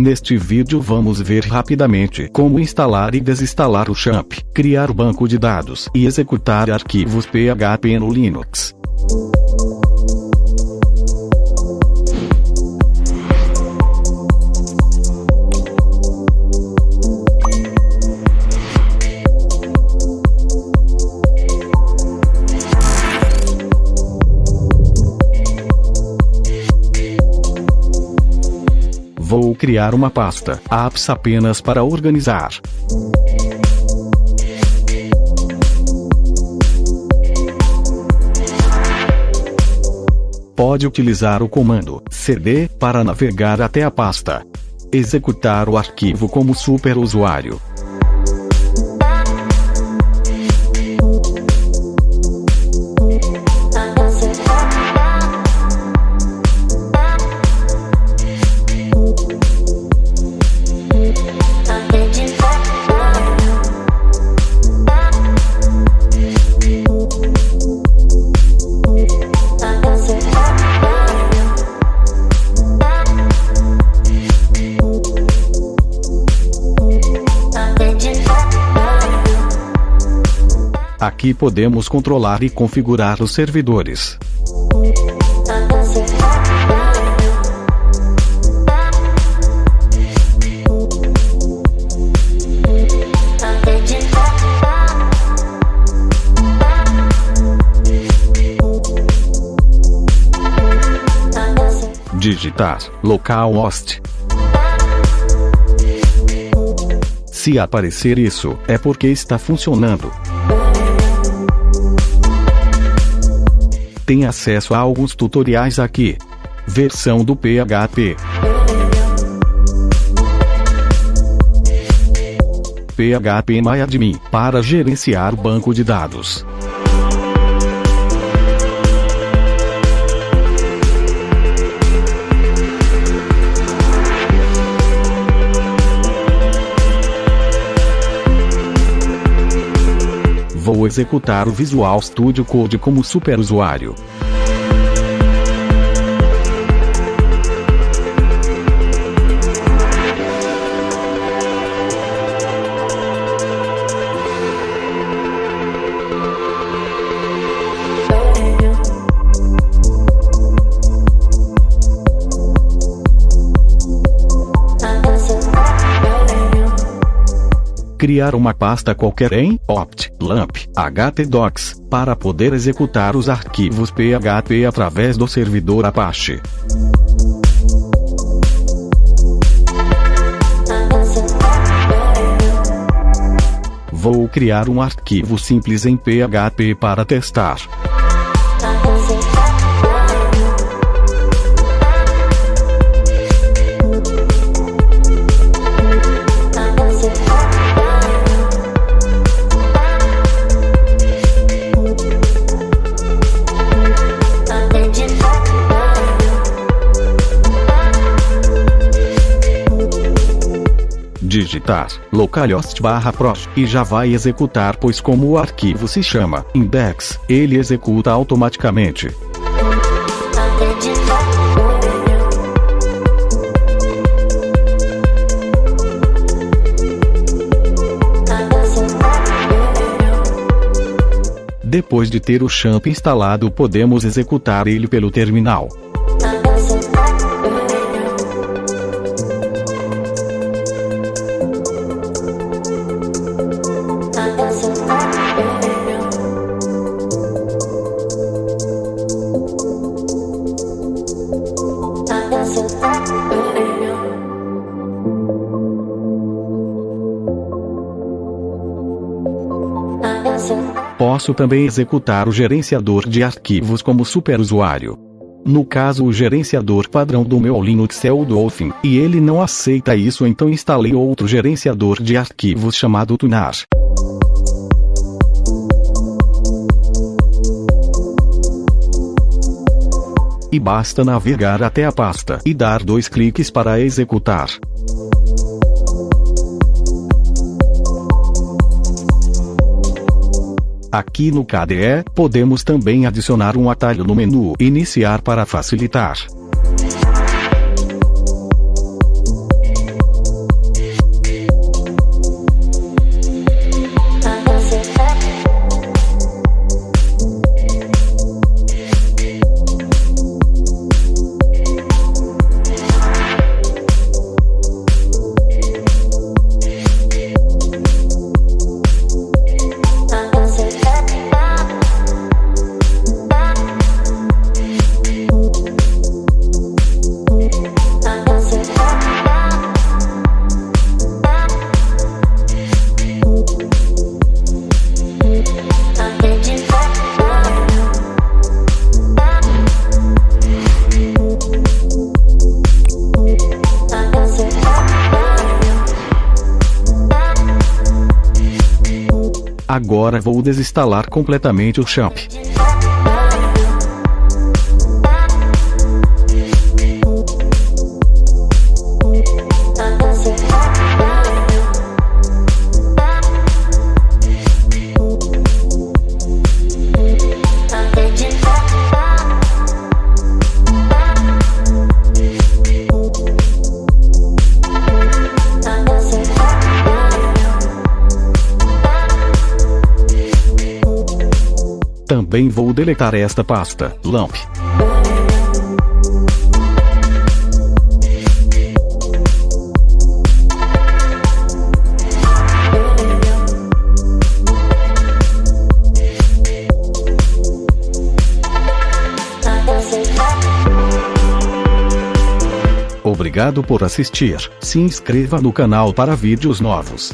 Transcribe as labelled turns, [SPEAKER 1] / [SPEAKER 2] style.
[SPEAKER 1] Neste vídeo vamos ver rapidamente como instalar e desinstalar o XAMPP, criar o banco de dados e executar arquivos PHP no Linux. Vou criar uma pasta, apps apenas para organizar. Pode utilizar o comando cd para navegar até a pasta. Executar o arquivo como superusuário. Aqui podemos controlar e configurar os servidores. Digitar localhost. Se aparecer isso, é porque está funcionando. Tem acesso a alguns tutoriais aqui. Versão do PHP. PHPMyAdmin, para gerenciar o banco de dados. Vou executar o Visual Studio Code como superusuário. Criar uma pasta qualquer em opt, lamp, htdocs, para poder executar os arquivos PHP através do servidor Apache. Vou criar um arquivo simples em PHP para testar. Digitar localhost/proc e já vai executar, pois como o arquivo se chama index, ele executa automaticamente. Depois de ter o XAMPP instalado, podemos executar ele pelo terminal. Posso também executar o gerenciador de arquivos como superusuário. No caso, o gerenciador padrão do meu Linux é o Dolphin, e ele não aceita isso, então instalei outro gerenciador de arquivos chamado Tunar. E basta navegar até a pasta e dar 2 cliques para executar. Aqui no KDE, podemos também adicionar um atalho no menu Iniciar para facilitar. Agora vou desinstalar completamente o Champ. Também vou deletar esta pasta, LAMP. Obrigado por assistir. Se inscreva no canal para vídeos novos.